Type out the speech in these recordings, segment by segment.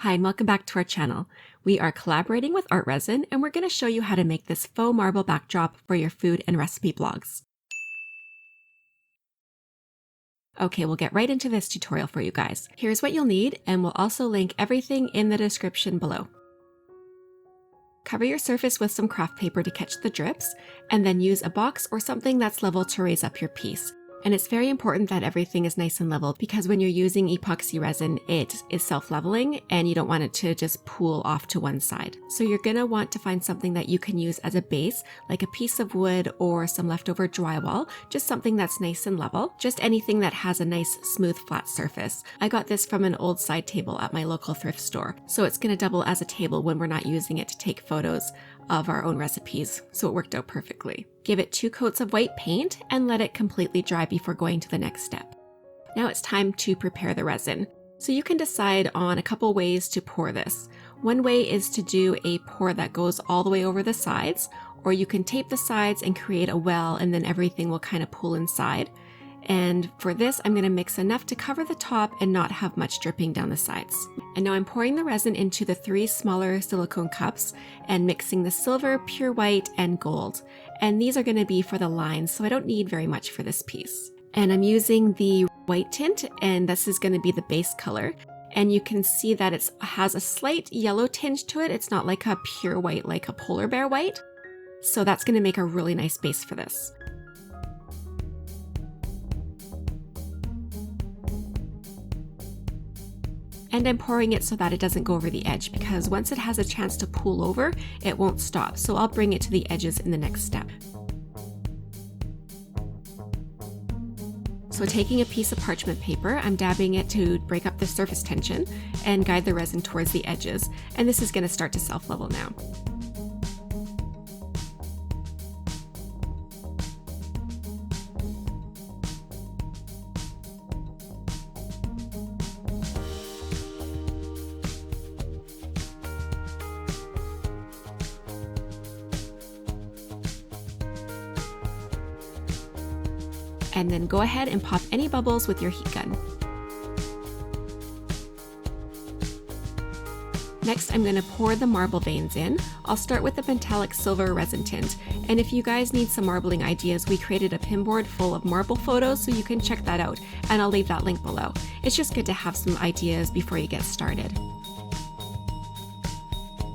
Hi, and welcome back to our channel. We are collaborating with ArtResin, and we're going to show you how to make this faux marble backdrop for your food and recipe blogs. Okay, we'll get right into this tutorial for you guys. Here's what you'll need, and we'll also link everything in the description below. Cover your surface with some craft paper to catch the drips, and then use a box or something that's level to raise up your piece. And it's very important that everything is nice and level because when you're using epoxy resin, it is self-leveling and you don't want it to just pool off to one side. So you're gonna want to find something that you can use as a base, like a piece of wood or some leftover drywall, just something that's nice and level, just anything that has a nice smooth flat surface. I got this from an old side table at my local thrift store. So it's gonna double as a table when we're not using it to take photos of our own recipes, so it worked out perfectly. Give it 2 coats of white paint and let it completely dry before going to the next step. Now it's time to prepare the resin. So you can decide on a couple ways to pour this. One way is to do a pour that goes all the way over the sides, or you can tape the sides and create a well and then everything will kind of pool inside. And for this, I'm going to mix enough to cover the top and not have much dripping down the sides. And now I'm pouring the resin into the 3 smaller silicone cups and mixing the silver, pure white, and gold. And these are going to be for the lines, so I don't need very much for this piece. And I'm using the white tint, and this is going to be the base color. And you can see that it has a slight yellow tinge to it. It's not like a pure white, like a polar bear white. So that's going to make a really nice base for this. And I'm pouring it so that it doesn't go over the edge because once it has a chance to pool over, it won't stop. So I'll bring it to the edges in the next step. So taking a piece of parchment paper, I'm dabbing it to break up the surface tension and guide the resin towards the edges. And this is going to start to self-level now. And then go ahead and pop any bubbles with your heat gun. Next, I'm going to pour the marble veins in. I'll start with the metallic silver resin tint. And if you guys need some marbling ideas, we created a pinboard full of marble photos, so you can check that out. And I'll leave that link below. It's just good to have some ideas before you get started.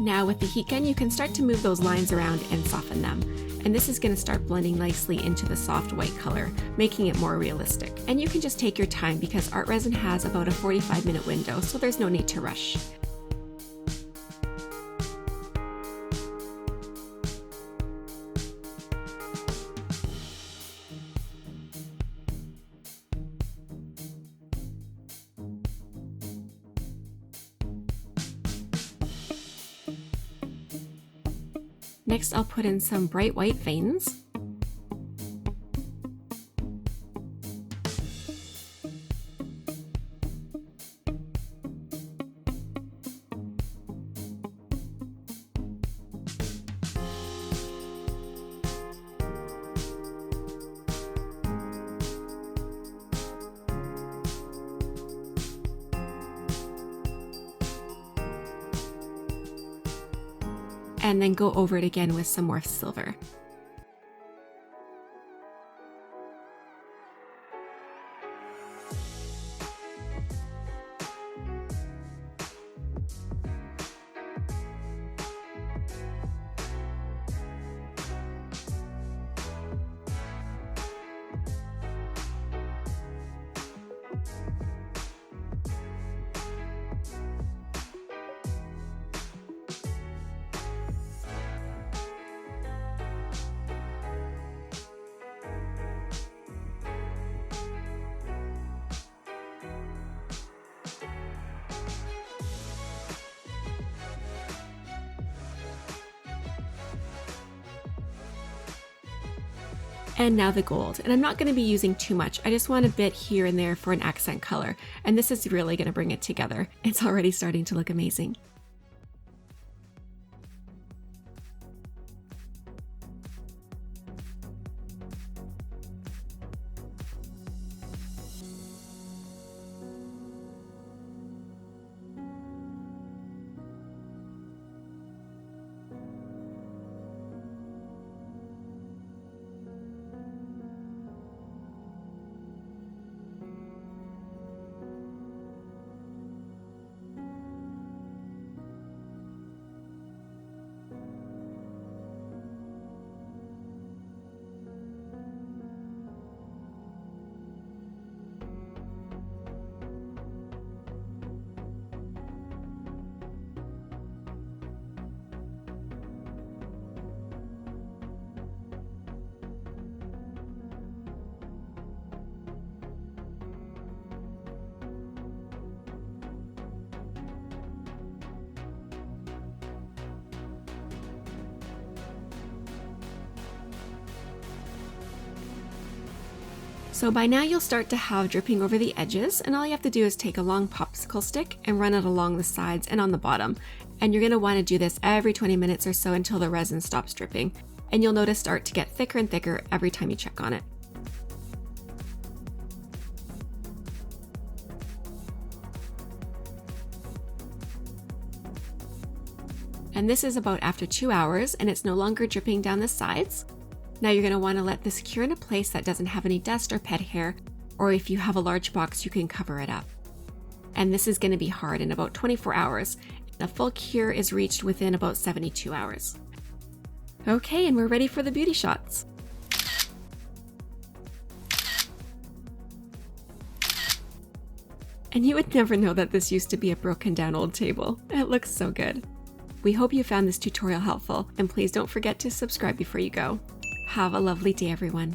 Now with the heat gun, you can start to move those lines around and soften them. And this is going to start blending nicely into the soft white color, making it more realistic. And you can just take your time because ArtResin has about a 45-minute window, so there's no need to rush. Next, I'll put in some bright white veins. And then go over it again with some more silver. And now the gold. And I'm not going to be using too much. I just want a bit here and there for an accent color. And this is really going to bring it together. It's already starting to look amazing. So by now you'll start to have dripping over the edges, and all you have to do is take a long popsicle stick and run it along the sides and on the bottom. And you're going to want to do this every 20 minutes or so until the resin stops dripping. And you'll notice start to get thicker and thicker every time you check on it. And this is about after 2 hours, and it's no longer dripping down the sides. Now you're going to want to let this cure in a place that doesn't have any dust or pet hair, or if you have a large box, you can cover it up. And this is going to be hard in about 24 hours. The full cure is reached within about 72 hours. Okay, and we're ready for the beauty shots. And you would never know that this used to be a broken down old table. It looks so good. We hope you found this tutorial helpful, and please don't forget to subscribe before you go. Have a lovely day, everyone.